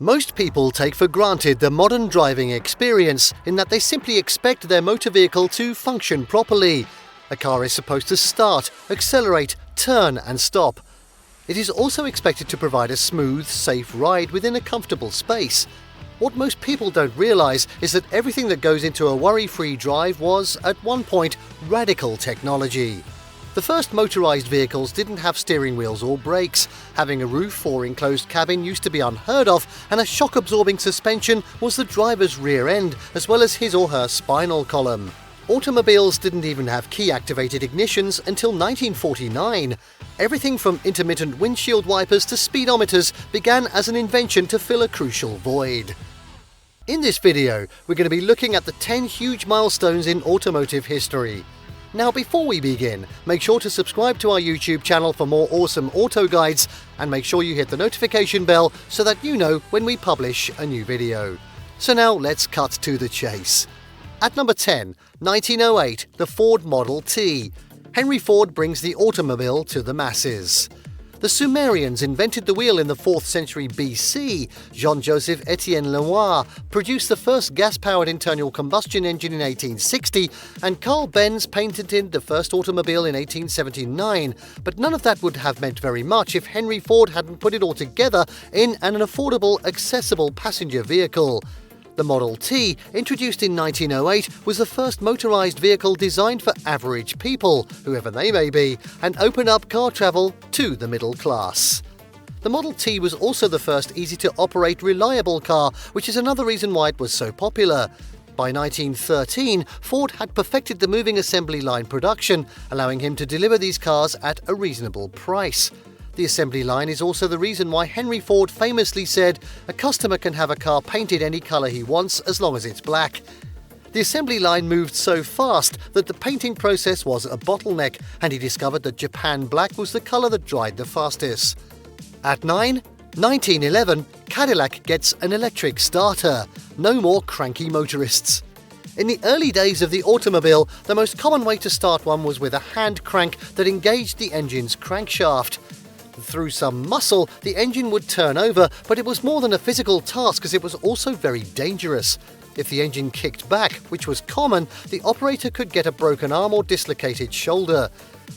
Most people take for granted the modern driving experience in that they simply expect their motor vehicle to function properly. A car is supposed to start, accelerate, turn and stop. It is also expected to provide a smooth, safe ride within a comfortable space. What most people don't realise is that everything that goes into a worry-free drive was, at one point, radical technology. The first motorised vehicles didn't have steering wheels or brakes. Having a roof or enclosed cabin used to be unheard of, and a shock-absorbing suspension was the driver's rear end, as well as his or her spinal column. Automobiles didn't even have key-activated ignitions until 1949. Everything from intermittent windshield wipers to speedometers began as an invention to fill a crucial void. In this video, we're going to be looking at the 10 huge milestones in automotive history. Now, before we begin, make sure to subscribe to our YouTube channel for more awesome auto guides, and make sure you hit the notification bell so that you know when we publish a new video. So now let's cut to the chase. At number 10, 1908, the Ford Model T. Henry Ford brings the automobile to the masses. The Sumerians invented the wheel in the 4th century BC. Jean-Joseph Etienne Lenoir produced the first gas-powered internal combustion engine in 1860, and Carl Benz patented the first automobile in 1879. But none of that would have meant very much if Henry Ford hadn't put it all together in an affordable, accessible passenger vehicle. The Model T, introduced in 1908, was the first motorised vehicle designed for average people, whoever they may be, and opened up car travel to the middle class. The Model T was also the first easy-to-operate, reliable car, which is another reason why it was so popular. By 1913, Ford had perfected the moving assembly line production, allowing him to deliver these cars at a reasonable price. The assembly line is also the reason why Henry Ford famously said, "A customer can have a car painted any colour he wants as long as it's black." The assembly line moved so fast that the painting process was a bottleneck, and he discovered that Japan black was the colour that dried the fastest. At 9, 1911, Cadillac gets an electric starter. No more cranky motorists. In the early days of the automobile, the most common way to start one was with a hand crank that engaged the engine's crankshaft. Through some muscle, the engine would turn over, but it was more than a physical task as it was also very dangerous. If the engine kicked back, which was common, the operator could get a broken arm or dislocated shoulder.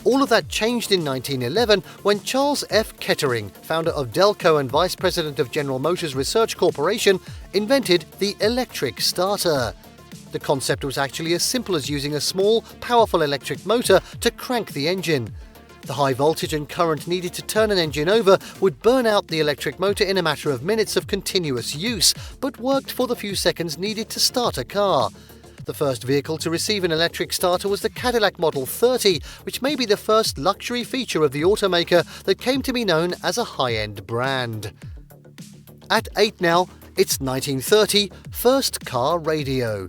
All of that changed in 1911 when Charles F. Kettering, founder of Delco and vice president of General Motors Research Corporation, invented the electric starter. The concept was actually as simple as using a small, powerful electric motor to crank the engine. The high voltage and current needed to turn an engine over would burn out the electric motor in a matter of minutes of continuous use, but worked for the few seconds needed to start a car. The first vehicle to receive an electric starter was the Cadillac Model 30, which may be the first luxury feature of the automaker that came to be known as a high-end brand. At 8 now, it's 1930, first car radio.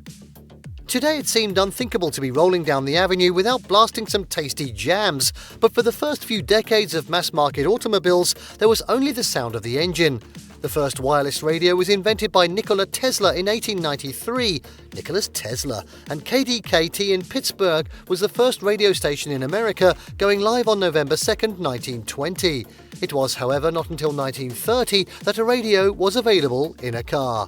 Today it seemed unthinkable to be rolling down the avenue without blasting some tasty jams, but for the first few decades of mass-market automobiles, there was only the sound of the engine. The first wireless radio was invented by Nikola Tesla in 1893. Nikola Tesla, and KDKT in Pittsburgh was the first radio station in America, going live on November 2nd, 1920. It was, however, not until 1930 that a radio was available in a car.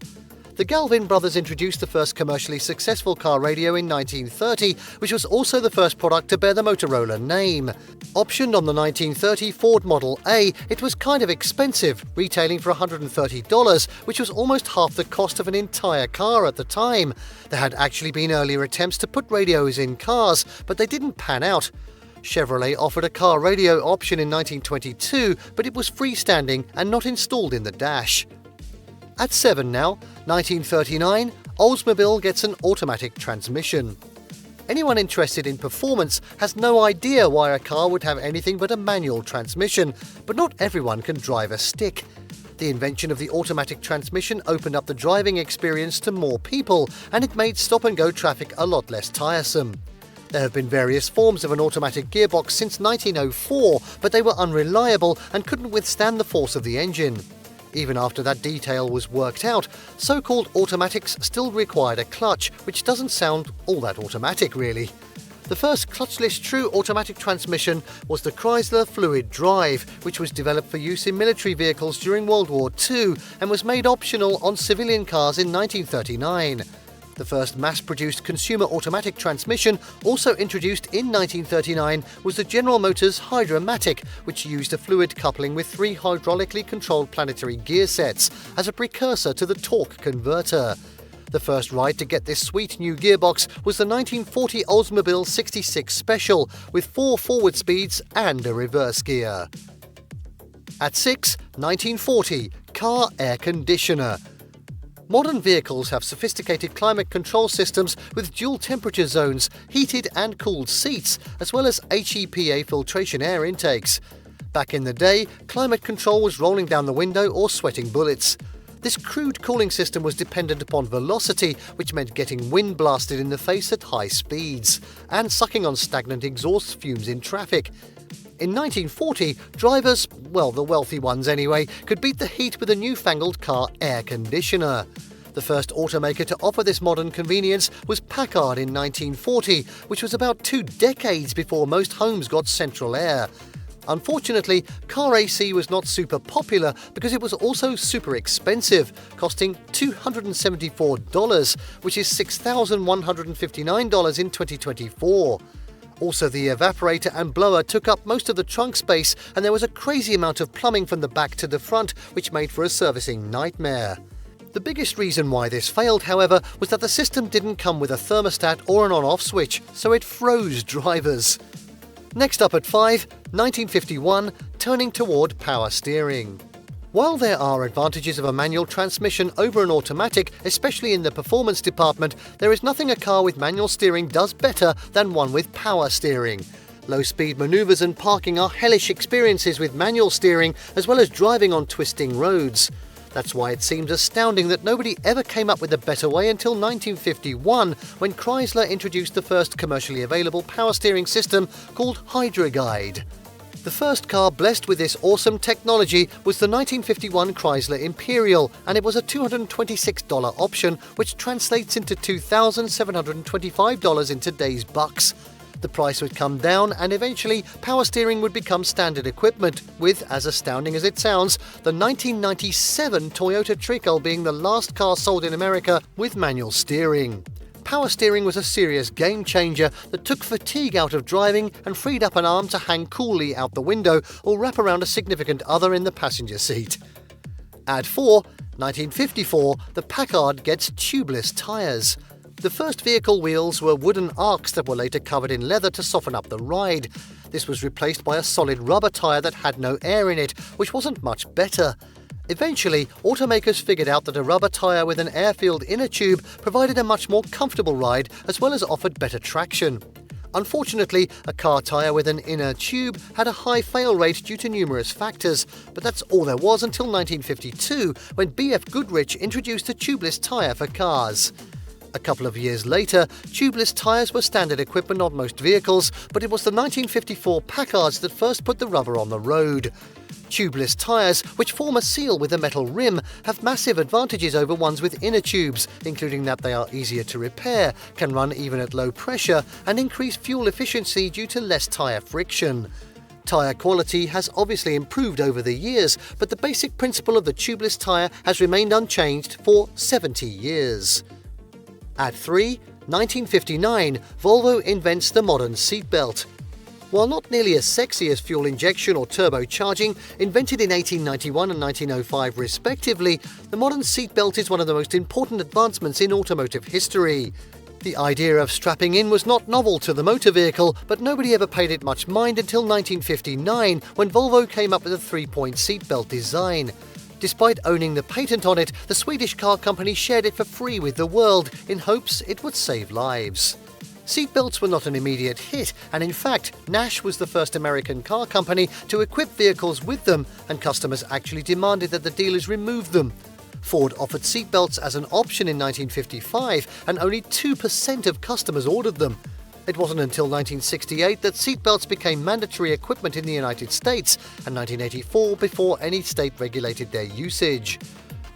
The Galvin brothers introduced the first commercially successful car radio in 1930, which was also the first product to bear the Motorola name. Optioned on the 1930 Ford Model A, it was kind of expensive, retailing for $130, which was almost half the cost of an entire car at the time. There had actually been earlier attempts to put radios in cars, but they didn't pan out. Chevrolet offered a car radio option in 1922, but it was freestanding and not installed in the dash. At 7 now, 1939, Oldsmobile gets an automatic transmission. Anyone interested in performance has no idea why a car would have anything but a manual transmission, but not everyone can drive a stick. The invention of the automatic transmission opened up the driving experience to more people, and it made stop-and-go traffic a lot less tiresome. There have been various forms of an automatic gearbox since 1904, but they were unreliable and couldn't withstand the force of the engine. Even after that detail was worked out, so-called automatics still required a clutch, which doesn't sound all that automatic really. The The first clutchless true automatic transmission was the Chrysler Fluid Drive, which was developed for use in military vehicles during World War II and was made optional on civilian cars in 1939. The first mass-produced consumer automatic transmission, also introduced in 1939, was the General Motors Hydra-Matic, which used a fluid coupling with 3 hydraulically controlled planetary gear sets as a precursor to the torque converter. The first ride to get this sweet new gearbox was the 1940 Oldsmobile 66 Special, with 4 forward speeds and a reverse gear. At 6, 1940, car air conditioner. Modern vehicles have sophisticated climate control systems with dual temperature zones, heated and cooled seats, as well as HEPA filtration air intakes. Back in the day, climate control was rolling down the window or sweating bullets. This crude cooling system was dependent upon velocity, which meant getting wind blasted in the face at high speeds, and sucking on stagnant exhaust fumes in traffic. In 1940, drivers, well, the wealthy ones anyway, could beat the heat with a newfangled car air conditioner. The first automaker to offer this modern convenience was Packard in 1940, which was about 2 decades before most homes got central air. Unfortunately, car AC was not super popular because it was also super expensive, costing $274, which is $6,159 in 2024. Also, the evaporator and blower took up most of the trunk space, and there was a crazy amount of plumbing from the back to the front, which made for a servicing nightmare. The biggest reason why this failed, however, was that the system didn't come with a thermostat or an on-off switch, so it froze drivers. Next up at 5, 1951, turning toward power steering. While there are advantages of a manual transmission over an automatic, especially in the performance department, there is nothing a car with manual steering does better than one with power steering. Low-speed maneuvers and parking are hellish experiences with manual steering, as well as driving on twisting roads. That's why it seems astounding that nobody ever came up with a better way until 1951, when Chrysler introduced the first commercially available power steering system called Hydra Guide. The first car blessed with this awesome technology was the 1951 Chrysler Imperial, and it was a $226 option, which translates into $2,725 in today's bucks. The price would come down, and eventually power steering would become standard equipment, with, as astounding as it sounds, the 1997 Toyota Trickle being the last car sold in America with manual steering. Power steering was a serious game changer that took fatigue out of driving and freed up an arm to hang coolly out the window or wrap around a significant other in the passenger seat. At 4, 1954, the Packard gets tubeless tyres. The first vehicle wheels were wooden arcs that were later covered in leather to soften up the ride. This was replaced by a solid rubber tyre that had no air in it, which wasn't much better. Eventually, automakers figured out that a rubber tyre with an air-filled inner tube provided a much more comfortable ride, as well as offered better traction. Unfortunately, a car tyre with an inner tube had a high fail rate due to numerous factors, but that's all there was until 1952, when B.F. Goodrich introduced a tubeless tyre for cars. A couple of years later, tubeless tyres were standard equipment on most vehicles, but it was the 1954 Packards that first put the rubber on the road. Tubeless tyres, which form a seal with a metal rim, have massive advantages over ones with inner tubes, including that they are easier to repair, can run even at low pressure, and increase fuel efficiency due to less tyre friction. Tyre quality has obviously improved over the years, but the basic principle of the tubeless tyre has remained unchanged for 70 years. At 3, 1959, Volvo invents the modern seatbelt. While not nearly as sexy as fuel injection or turbocharging, invented in 1891 and 1905 respectively, the modern seatbelt is one of the most important advancements in automotive history. The idea of strapping in was not novel to the motor vehicle, but nobody ever paid it much mind until 1959, when Volvo came up with a 3-point seatbelt design. Despite owning the patent on it, the Swedish car company shared it for free with the world in hopes it would save lives. Seatbelts were not an immediate hit, and in fact, Nash was the first American car company to equip vehicles with them, and customers actually demanded that the dealers remove them. Ford offered seatbelts as an option in 1955, and only 2% of customers ordered them. It wasn't until 1968 that seatbelts became mandatory equipment in the United States, and 1984 before any state regulated their usage.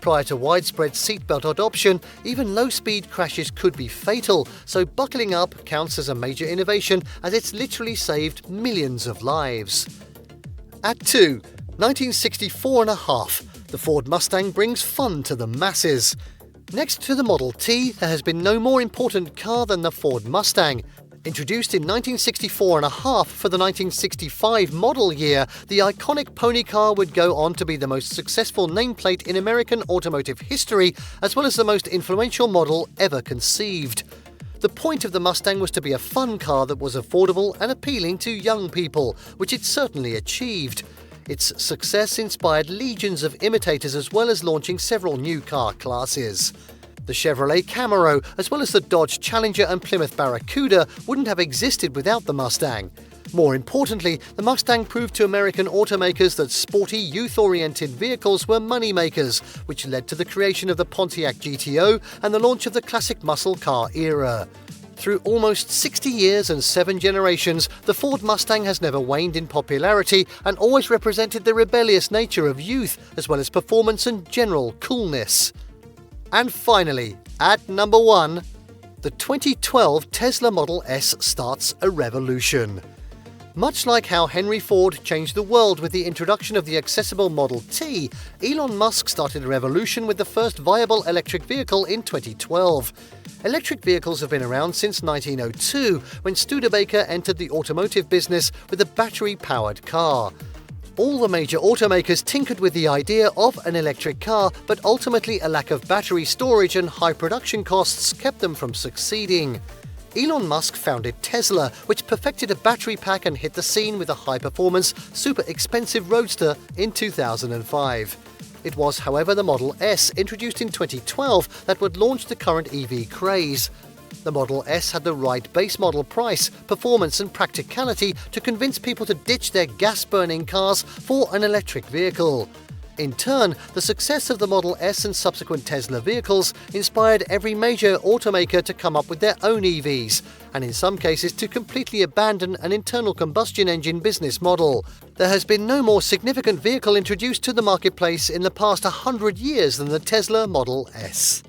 Prior to widespread seatbelt adoption, even low-speed crashes could be fatal, so buckling up counts as a major innovation as it's literally saved millions of lives. At 2, 1964 and a half, the Ford Mustang brings fun to the masses. Next to the Model T, there has been no more important car than the Ford Mustang. Introduced in 1964 and a half for the 1965 model year, the iconic pony car would go on to be the most successful nameplate in American automotive history, as well as the most influential model ever conceived. The point of the Mustang was to be a fun car that was affordable and appealing to young people, which it certainly achieved. Its success inspired legions of imitators as well as launching several new car classes. The Chevrolet Camaro, as well as the Dodge Challenger and Plymouth Barracuda, wouldn't have existed without the Mustang. More importantly, the Mustang proved to American automakers that sporty, youth-oriented vehicles were moneymakers, which led to the creation of the Pontiac GTO and the launch of the classic muscle car era. Through almost 60 years and 7 generations, the Ford Mustang has never waned in popularity and always represented the rebellious nature of youth, as well as performance and general coolness. And finally, at number 1, the 2012 Tesla Model S starts a revolution. Much like how Henry Ford changed the world with the introduction of the accessible Model T, Elon Musk started a revolution with the first viable electric vehicle in 2012. Electric vehicles have been around since 1902, when Studebaker entered the automotive business with a battery-powered car. All the major automakers tinkered with the idea of an electric car, but ultimately a lack of battery storage and high production costs kept them from succeeding. Elon Musk founded Tesla, which perfected a battery pack and hit the scene with a high-performance, super expensive roadster in 2005. It was, however, the Model S, introduced in 2012, that would launch the current EV craze. The Model S had the right base model price, performance and practicality to convince people to ditch their gas-burning cars for an electric vehicle. In turn, the success of the Model S and subsequent Tesla vehicles inspired every major automaker to come up with their own EVs, and in some cases to completely abandon an internal combustion engine business model. There has been no more significant vehicle introduced to the marketplace in the past 100 years than the Tesla Model S.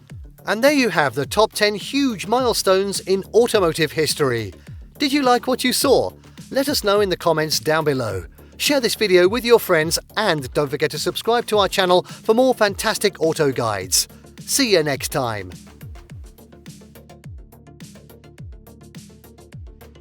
And there you have the top 10 huge milestones in automotive history. Did you like what you saw? Let us know in the comments down below. Share this video with your friends and don't forget to subscribe to our channel for more fantastic auto guides. See you next time.